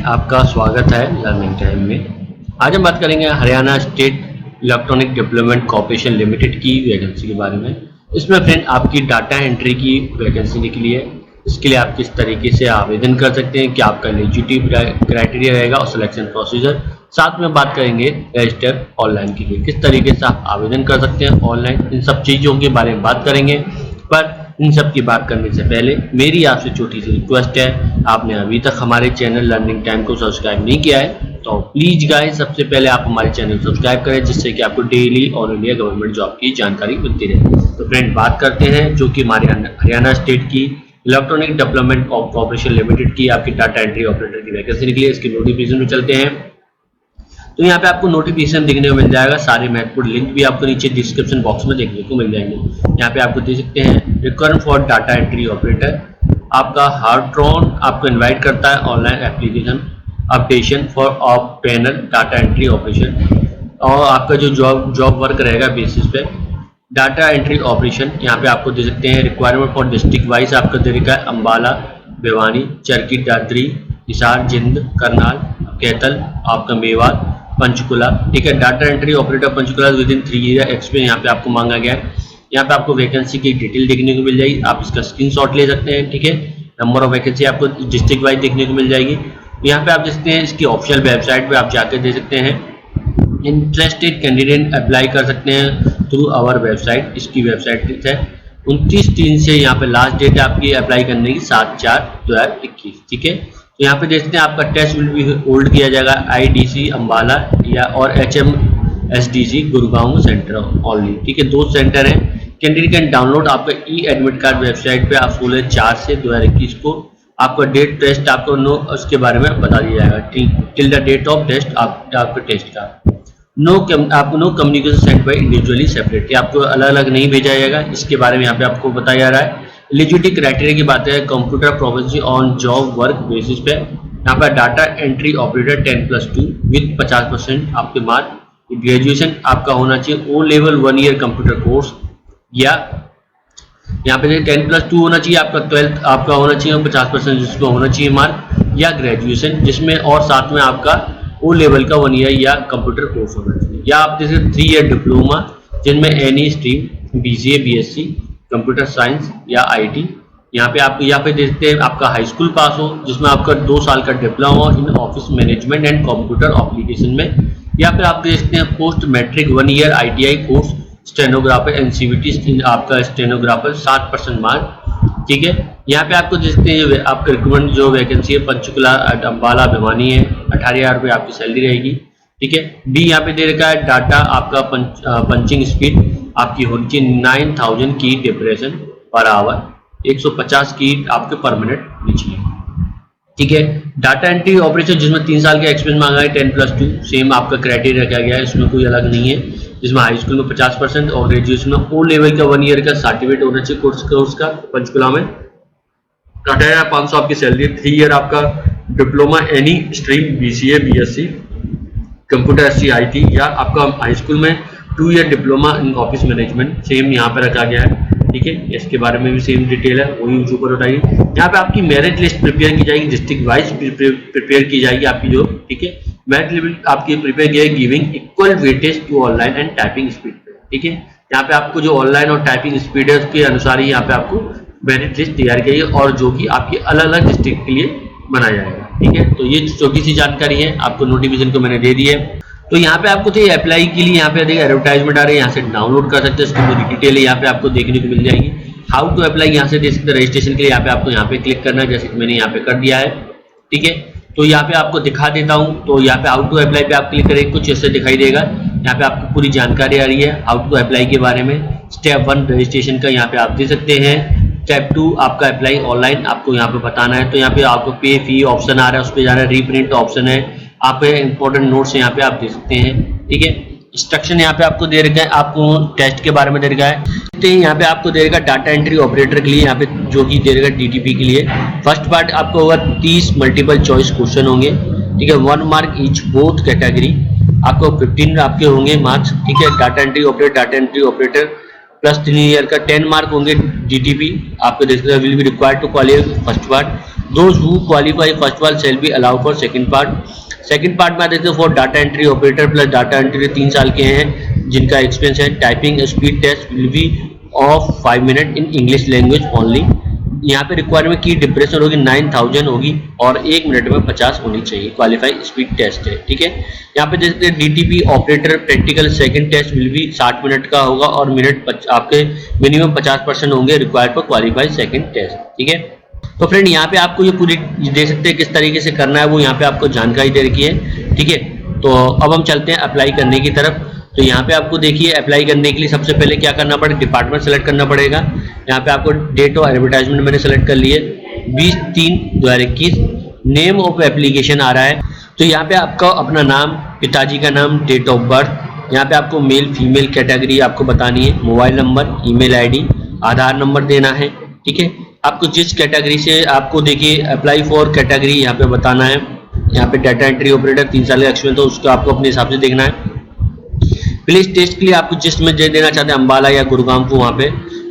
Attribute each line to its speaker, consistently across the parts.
Speaker 1: आपका स्वागत है लर्निंग टाइम में। आज हम बात करेंगे Haryana state electronic development corporation limited की वैकेंसी के बारे में। इसमें फ्रेंड आपकी डाटा एंट्री की वैकेंसी निकली है। इसके लिए आप किस तरीके से आवेदन कर सकते हैं, क्या आपका एलिजिबिलिटी क्राइटेरिया रहेगा और सिलेक्शन प्रोसीजर। साथ में बात करेंगे रजिस्टर ऑनलाइन के लिए किस तरीके से आप आवेदन कर सकते हैं ऑनलाइन। इन सब चीज़ों के बारे में बात करेंगे, पर इन सब की बात करने से पहले मेरी आपसे छोटी सी रिक्वेस्ट है, आपने अभी तक हमारे चैनल लर्निंग टाइम को सब्सक्राइब नहीं किया है तो प्लीज गाइस सबसे पहले आप हमारे चैनल सब्सक्राइब करें, जिससे कि आपको डेली और इंडिया गवर्नमेंट जॉब की जानकारी मिलती रहे। तो फ्रेंड बात करते हैं जो कि हमारे हरियाणा स्टेट की इलेक्ट्रॉनिक डेवलपमेंट कॉर्पोरेशन लिमिटेड की आपकी डाटा एंट्री ऑपरेटर की वैकेंसी निकली है। इसकी नोटिफिकेशन में चलते हैं तो यहाँ पे आपको नोटिफिकेशन देखने को मिल जाएगा। सारे महत्वपूर्ण लिंक भी आपको नीचे डिस्क्रिप्शन बॉक्स में देखने को मिल जाएंगे। यहाँ पे आपको देख सकते हैं requirement for data entry operator, आपका हार्ट्रॉन आपको इनवाइट करता है online application updation for of panel data entry operation, और आपका जो जॉब वर्क रहेगा बेसिस पे डाटा एंट्री ऑपरेशन। यहाँ पे आपको दे सकते हैं रिक्वायरमेंट फॉर डिस्ट्रिक्ट वाइज आपका दे रखा है अम्बाला, भिवानी, चरखी, दादरी, हिसार, जिंद, करनाल, कैथल, आपका मेवात, पंचकुला। ठीक है, data entry operator Panchkula with in 3 year experience यहाँ पे आपको मांगा गया है। यहाँ पे आपको वैकेंसी की डिटेल देखने को मिल जाएगी, आप इसका स्क्रीनशॉट ले सकते हैं। ठीक है, नंबर ऑफ वैकेंसी आपको डिस्ट्रिक्ट वाइज देखने को मिल जाएगी। यहाँ पे आप देखते हैं इसकी ऑफिशियल वेबसाइट पे आप जाकर दे सकते हैं। इंटरेस्टेड कैंडिडेट अप्लाई कर सकते हैं थ्रू आवर वेबसाइट। इसकी वेबसाइट है 29/3 से यहाँ पे लास्ट डेट आपकी अप्लाई करने की 7/4/2021। ठीक है, तो यहाँ पे देखते हैं आपका टेस्ट विल बी होल्ड किया जाएगा IDC अम्बाला या और HMSDC गुड़गांव सेंटर ओनली। ठीक है, 2 सेंटर हैं। कैंडिडेट कैन डाउनलोड आपका एडमिट कार्ड वेबसाइट पे आप 16/4 से 2021 को आपका डेट टेस्ट आपको उसके बारे में बता दिया जाएगा till the date of test आपके टेस्ट का। आपको no communication send by individually separate, आपको अलग अलग नहीं भेजा जाएगा। इसके बारे में यहाँ पे आपको बताया जा रहा है। एलिजिबिलिटी क्राइटेरिया की बात है computer proficiency on job work basis पे यहाँ पर डाटा एंट्री ऑपरेटर 10+2 विद 50% आपके मार्क। ग्रेजुएशन आपका होना चाहिए O level 1 year computer course, या यहाँ पे 10+2 होना चाहिए आपका 12th आपका होना चाहिए 50% जिसको होना चाहिए मार्क, या ग्रेजुएशन जिसमें और साथ में आपका O लेवल का 1 ईयर या कंप्यूटर कोर्स होना चाहिए, या आप जैसे 3 ईयर डिप्लोमा जिनमें any stream BCA BSc computer science या IT। यहाँ पे देखते हैं आपका हाई स्कूल पास हो जिसमें आपका 2 साल का diploma in office management and computer application में। यहाँ पे आप देखते हैं post matric 1 year ITI course stenographer NCVT आपका स्टेनोग्राफर 60% मार्क। ठीक है, यहाँ पे आपको देखते हैं आपका रिक्रूटमेंट जो वैकेंसी है पंचकुला अम्बाला भिवानी है, 18,000 रुपये आपकी सैलरी रहेगी। ठीक है, B यहाँ पे दे रखा है डाटा आपका पंचिंग स्पीड आपकी होनी चाहिए 9000 की डिप्रेशन पर आवर, 150 की आपके पर मिनट होनी चाहिए। ठीक है, डाटा एंट्री ऑपरेशन जिसमें 3 साल का एक्सपीरियंस मांगा है 10+2 सेम आपका क्राइटेरिया रखा गया है, इसमें कोई अलग नहीं है। जिसमें हाई स्कूल में 50% और ग्रेजुएशन में O लेवल का 1 ईयर का सर्टिफिकेट होना चाहिए कोर्स का पंचकुला में। 18,500 आपकी सैलरी, 3 ईयर आपका diploma any stream BCA BSc computer SC IT, या आपका हाई स्कूल में 2 year diploma in office management same यहाँ पे रखा गया है। ठीक है, इसके बारे में भी सेम डिटेल है, वही ऊपर उठाइए। यहाँ पे आपकी मेरिट लिस्ट प्रिपेयर की जाएगी, डिस्ट्रिक्ट वाइज प्रिपेयर की जाएगी आपकी जो। ठीक है, मेरिट लिस्ट आपकी प्रिपेयर की जाएगी giving equal weightage to online and typing speed. ठीक है, यहाँ पे आपको जो ऑनलाइन और टाइपिंग स्पीड है उसके अनुसार ही यहाँ पे आपको मेरिट लिस्ट तैयार की जाएगी, और जो कि आपकी अलग अलग डिस्ट्रिक्ट के लिए बनाया जाएगा। ठीक है, तो ये छोटी सी जानकारी है, आपको नोटिफिकेशन को मैंने दे दी है। तो यहाँ पे आपको चाहिए अप्लाई के लिए यहाँ पे देखिए एडवर्टाइजमेंट आ रही है, यहाँ से डाउनलोड कर सकते हैं। इसकी पूरी डिटेल है यहाँ पे आपको देखने को मिल जाएगी। हाउ टू अप्लाई यहाँ से देख सकते हैं। रजिस्ट्रेशन के लिए यहाँ पे आपको यहाँ पे क्लिक करना है, जैसे कि मैंने यहाँ पे कर दिया है। ठीक है, तो यहाँ पे आपको दिखा देता हूँ। तो यहाँ पे हाउ टू अप्लाई पे आप क्लिक करेंगे, कुछ ऐसे दिखाई देगा। यहाँ पे आपको पूरी जानकारी आ रही है हाउ टू अप्लाई के बारे में। स्टेप 1 रजिस्ट्रेशन का यहाँ पे आप दे सकते हैं। स्टेप 2 आपका अप्लाई ऑनलाइन आपको यहाँ पे बताना है। तो यहाँ पे आपको पे फी ऑप्शन आ रहा है, उस पर जाना है। रीप्रिंट ऑप्शन है, आप इंपॉर्टेंट नोट्स यहाँ पे आप दे सकते हैं। ठीक है, इंस्ट्रक्शन यहाँ पे आपको दे रखा है, आपको टेस्ट के बारे में दे रखा है। तो यहाँ पे आपको दे रखा डाटा एंट्री ऑपरेटर के लिए यहाँ पे जो कि दे रखा DTP के लिए। फर्स्ट पार्ट आपको होगा 30 मल्टीपल चॉइस क्वेश्चन होंगे। ठीक है, 1 मार्क ईच बोथ कैटेगरी, आपको 15 आपके होंगे मार्क्स। ठीक है, data entry operator plus 3 year का 10 मार्क होंगे। DTP आपको will be required to qualify first part. Those who qualify first will shall be allow for second part में देखते हैं for data entry operator plus data entry 3 साल के हैं जिनका एक्सपीरियंस है। Typing speed test will be of 5 minute in English language only. यहाँ पे रिक्वायरमेंट की डिप्रेशन होगी 9000 होगी और 1 मिनट में 50 होनी चाहिए। क्वालिफाई स्पीड टेस्ट है, ठीक है। यहाँ पे देखते हैं DTP operator practical second test will be 60 minute का होगा और मिनट आपके मिनिमम 50% होंगे required for qualify second test, ठीक है। तो फ्रेंड यहाँ पे आपको ये पूरी देख सकते हैं किस तरीके से करना है, वो यहाँ पे आपको जानकारी दे रखी है, ठीक है। तो अब हम चलते हैं अप्लाई करने की तरफ। तो यहाँ पे आपको देखिए अप्लाई करने के लिए सबसे पहले क्या करना पड़ेगा, डिपार्टमेंट सेलेक्ट करना पड़ेगा। यहाँ पे आपको डेट ऑफ एडवर्टाइजमेंट मैंने सेलेक्ट कर लिए 20/3/2021। नेम ऑफ एप्लीकेशन आ रहा है, तो यहाँ पे आपका अपना नाम, पिताजी का नाम, डेट ऑफ बर्थ, यहाँ पे आपको मेल फीमेल कैटेगरी आपको बतानी है, मोबाइल नंबर, ईमेल आईडी, आधार नंबर देना है, ठीक है। आपको जिस कैटेगरी से आपको देखिए अप्लाई फॉर कैटेगरी यहाँ पे बताना है। यहाँ पे डाटा एंट्री ऑपरेटर 3 साल का एक्सपीरियंस, तो उसको आपको अपने हिसाब से देखना है। प्लीज टेस्ट के लिए आपको जिस में देना चाहते हैं अम्बाला या गुरुग्राम को, वहाँ पे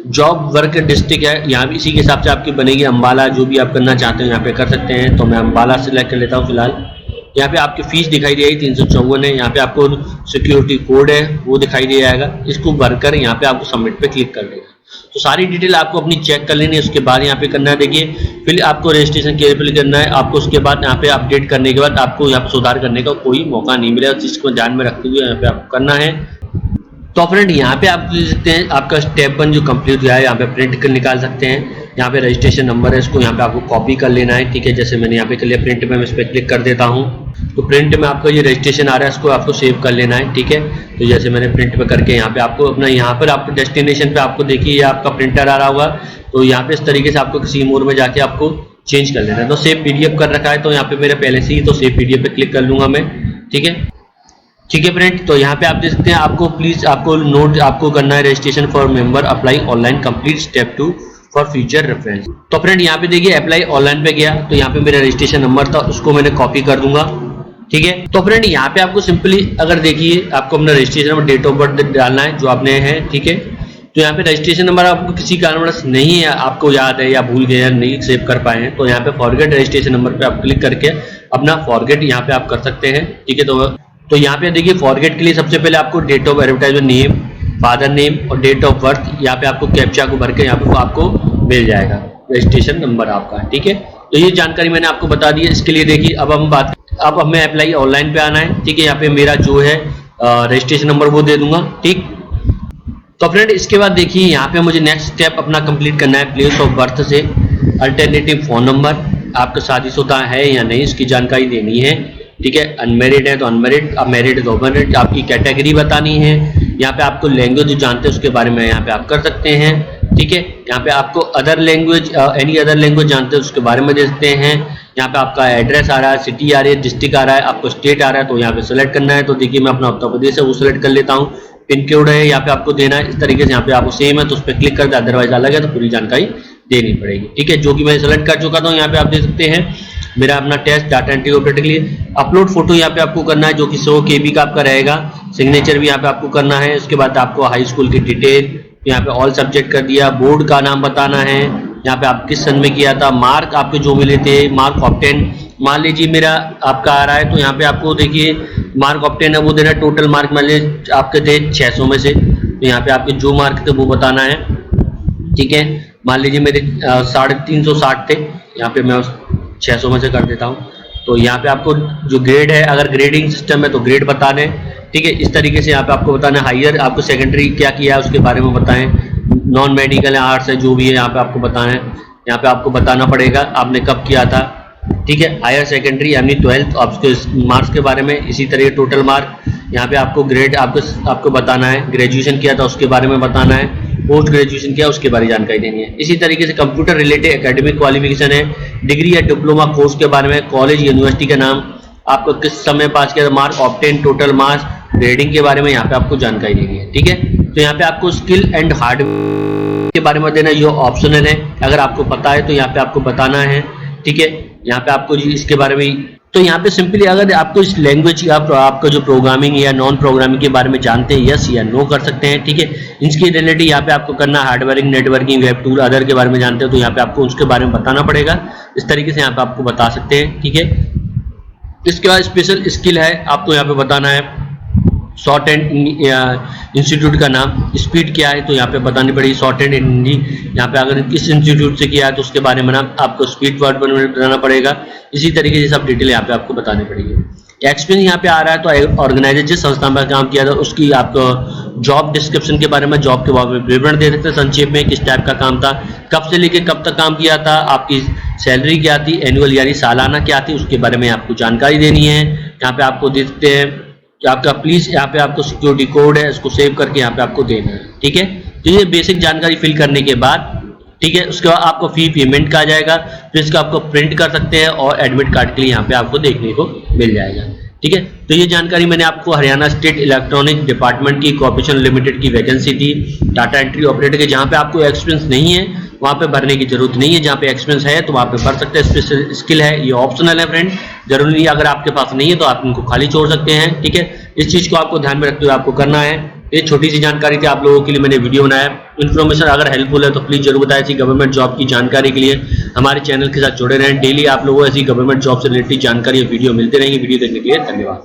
Speaker 1: जॉब वर्क डिस्ट्रिक्ट है, यहाँ भी इसी के हिसाब से आपकी बनेगी। अम्बाला जो भी आप करना चाहते हैं यहाँ पे कर सकते हैं, तो मैं अम्बाला सेलेक्ट कर लेता हूँ फिलहाल। यहाँ पे आपकी फीस दिखाई दे रही 354 है। यहाँ पे आपको सिक्योरिटी कोड है वो दिखाई दे जाएगा, इसको भरकर यहाँ पे आपको सबमिट पे क्लिक कर देगा। तो सारी डिटेल आपको अपनी चेक कर लेनी है, उसके बाद यहाँ पे करना है। देखिए फिर आपको रजिस्ट्रेशन केवल करना है आपको, उसके बाद यहाँ पे अपडेट करने के बाद आपको यहाँ पे सुधार करने का कोई मौका नहीं मिलेगा। इस चीज को ध्यान में रखते हुए यहाँ पे आपको करना है। तो फ्रेंड यहाँ पे आप देख सकते हैं आपका स्टेप 1 जो कंप्लीट हुआ है, यहाँ पे प्रिंट कर निकाल सकते हैं। यहाँ पे रजिस्ट्रेशन नंबर है, इसको यहाँ पे आपको कॉपी कर लेना है, ठीक है। जैसे मैंने यहाँ पे कर लिया, प्रिंट में मैं इस पर क्लिक कर देता हूँ, तो प्रिंट में आपका ये रजिस्ट्रेशन आ रहा है, इसको आपको सेव कर लेना है, ठीक है। तो जैसे मैंने प्रिंट पे करके यहाँ पे आपको अपना यहाँ पर आपको डेस्टिनेशन पे आपको देखिए आपका प्रिंटर आ रहा होगा, तो यहाँ पे इस तरीके से आपको किसी मोड में जाके आपको चेंज कर लेना है। तो सेव पीडीएफ कर रखा है, तो यहाँ पे मेरे पहले से ही, तो सेव पीडीएफ पे क्लिक कर लूंगा मैं, ठीक है। ठीक है फ्रेंड, तो यहाँ पे आप देख सकते हैं आपको प्लीज आपको नोट आपको करना है registration for member apply online complete step 2 for future reference. तो फ्रेंड यहाँ पे देखिए अप्लाई ऑनलाइन पे गया, तो यहाँ पे मेरा रजिस्ट्रेशन नंबर था, उसको मैंने कॉपी कर दूंगा, ठीक है। तो फ्रेंड यहाँ पे आपको सिंपली अगर देखिए आपको अपना registration number, date of birth डालना है जो आपने है, ठीक है। तो यहाँ पे रजिस्ट्रेशन नंबर आपको किसी कारणवश नहीं है, आपको याद है या भूल गए या नहीं सेव कर पाए हैं, तो यहाँ पे फॉरगेट रजिस्ट्रेशन नंबर पे आप क्लिक करके अपना फॉरगेट यहाँ पे आप कर सकते हैं, ठीक है। तो यहाँ पे देखिए फॉरगेट के लिए सबसे पहले आपको date of advertisement name, father name और डेट ऑफ बर्थ, यहाँ पे आपको कैप्चा को भर के यहाँ पे आपको मिल जाएगा रजिस्ट्रेशन नंबर आपका, ठीक है। तो ये जानकारी मैंने आपको बता दी है। इसके लिए देखिए अब हमें अप्लाई ऑनलाइन पे आना है, ठीक है। यहाँ पे मेरा जो है रजिस्ट्रेशन नंबर वो दे दूंगा, ठीक। तो फ्रेंड इसके बाद देखिए यहाँ पे मुझे नेक्स्ट स्टेप अपना कंप्लीट करना है। प्लेस ऑफ बर्थ से अल्टरनेटिव फोन नंबर, आपका शादीशुदा है या नहीं इसकी जानकारी देनी है, ठीक है। अनमेरिड है तो अनमेरिड, अब मैरिड है तो मैरिड, आपकी कैटेगरी बतानी है। यहाँ पे आपको लैंग्वेज जो जानते हैं उसके बारे में यहाँ पे आप कर सकते हैं, ठीक है। यहाँ पे आपको other language any other language जानते हैं उसके बारे में दे सकते हैं। यहाँ पे आपका एड्रेस आ रहा है, सिटी आ रही है, डिस्ट्रिक्ट आ रहा है, आपको स्टेट आ रहा है, तो यहाँ पे सेलेक्ट करना है। तो देखिए मैं अपना उत्तर प्रदेश है वो सिलेक्ट कर लेता हूँ। पिन कोड है यहाँ पे आपको देना है, इस तरीके से यहाँ पे आपको सेम है तो उस पर क्लिक कर दे, अदरवाइज अलग है तो पूरी जानकारी देनी पड़ेगी, ठीक है। जो कि मैं सिलेक्ट कर चुका था, यहाँ पे आप देख सकते हैं मेरा अपना टेस्ट डाटा एंट्री ऑपरेटर के लिए। अपलोड फोटो यहाँ पे आपको करना है जो कि 100 KB का आपका रहेगा। सिग्नेचर भी यहाँ पे आपको करना है। उसके बाद आपको हाई स्कूल की डिटेल, यहाँ पे ऑल सब्जेक्ट कर दिया, बोर्ड का नाम बताना है, यहाँ पे आप किस सन में किया था, मार्क आपके जो मिले थे, मार्क ऑफ 10 मान लीजिए मेरा आपका आ रहा है, तो यहाँ पे आपको देखिए मार्क ऑफ 10 है वो देना, टोटल मार्क मान लीजिए आपके थे 600 में से, तो यहाँ पे आपके जो मार्क थे वो बताना है, ठीक है। मान लीजिए मेरे 360 थे, यहाँ पे मैं 600 में से कर देता हूँ। तो यहाँ पे आपको जो ग्रेड है, अगर ग्रेडिंग सिस्टम है तो ग्रेड बताने, ठीक है। इस तरीके से यहाँ पे आपको बताना है। हायर आपको सेकेंडरी क्या किया है उसके बारे में बताएं, नॉन मेडिकल है, आर्ट्स है, जो भी है यहाँ पे आपको बताना है। यहाँ पे आपको बताना पड़ेगा आपने कब किया था, ठीक है। हायर सेकेंडरी यानी 12th, आपके मार्क्स के बारे में, इसी तरह टोटल मार्क, यहाँ पे आपको ग्रेड आपको बताना है, ग्रेजुएशन किया था उसके बारे में बताना है, पोस्ट ग्रेजुएशन किया उसके बारे में जानकारी देनी है। इसी तरीके से कंप्यूटर रिलेटेड एकेडमिक क्वालिफिकेशन है, डिग्री या डिप्लोमा कोर्स के बारे में, कॉलेज यूनिवर्सिटी का नाम, आपको किस समय पास किया था, mark of 10, total marks, grading के बारे में यहाँ पे आपको जानकारी देनी है, ठीक है। तो यहाँ पे आपको स्किल एंड हार्डवेयर के बारे में देना, ये ऑप्शनल है, अगर आपको पता है तो यहाँ पे आपको बताना है, ठीक है। यहाँ पे आपको इसके बारे में तो यहाँ पे सिंपली अगर आपको इस लैंग्वेज आपका जो प्रोग्रामिंग या नॉन प्रोग्रामिंग के बारे में जानते हैं, यस या नो कर सकते हैं, ठीक है। इसके रिलेटेड यहाँ पे आपको करना हार्डवेयरिंग, नेटवर्किंग, वेब टूल, अदर के बारे में जानते हो तो यहाँ पे आपको उसके बारे में बताना पड़ेगा। इस तरीके से यहाँ पे आपको बता सकते हैं, ठीक है। इसके बाद स्पेशल स्किल है, आपको यहाँ पे बताना है शॉर्ट एंड इंस्टीट्यूट का नाम, स्पीड क्या है तो यहाँ पे बतानी पड़ेगी शॉर्ट एंड हिंदी। यहाँ पे अगर किस इंस्टीट्यूट से किया है तो उसके बारे में नाम आपको स्पीड वर्ड बनाना पड़ेगा। इसी तरीके से सब डिटेल यहाँ पे आपको बतानी पड़ेगी। एक्सपीरियंस यहाँ पे आ रहा है तो ऑर्गेनाइजर जिस संस्था में काम किया था उसकी आपको जॉब डिस्क्रिप्शन के बारे में, जॉब के बारे में विवरण दे देते हैं संक्षेप में, किस टाइप का काम था, कब से लेकर कब तक काम किया था, आपकी सैलरी क्या थी, एनुअल यानी सालाना क्या थी, उसके बारे में आपको जानकारी देनी है। यहाँ पे आपको दे देते हैं कि आपका प्लीज यहाँ पे आपको सिक्योरिटी कोड है, इसको सेव करके यहाँ पे आपको देना है, ठीक है। तो ये बेसिक जानकारी फिल करने के बाद, ठीक है, उसके बाद आपको फी पेमेंट का आ जाएगा, फिर इसका आपको प्रिंट कर सकते हैं और एडमिट कार्ड के लिए यहाँ पे आपको देखने को मिल जाएगा, ठीक है। तो ये जानकारी मैंने आपको हरियाणा स्टेट इलेक्ट्रॉनिक डिपार्टमेंट की कॉर्पोरेशन लिमिटेड की वैकेंसी थी डाटा एंट्री ऑपरेटर के, जहाँ पे आपको एक्सपीरियंस नहीं है वहाँ पे भरने की जरूरत नहीं है, जहाँ पे एक्सपीरियंस है तो वहाँ पे भर सकते हैं। स्पेशल स्किल है, ये ऑप्शनल है फ्रेंड, जरूरी नहीं, अगर आपके पास नहीं है तो आप इनको खाली छोड़ सकते हैं, ठीक है। इस चीज को आपको ध्यान में रखते हुए आपको करना है। ये छोटी सी जानकारी थी आप लोगों के लिए, मैंने वीडियो बनाया। इन्फॉर्मेशन अगर हेल्पफुल है तो प्लीज जरूर बताएं। ऐसी गवर्नमेंट जॉब की जानकारी के लिए हमारे चैनल के साथ जुड़े रहें। डेली आप लोगों को ऐसी गवर्नमेंट जॉब से रिलेटेड जानकारी वीडियो मिलते रहेंगे। वीडियो देखने के लिए धन्यवाद।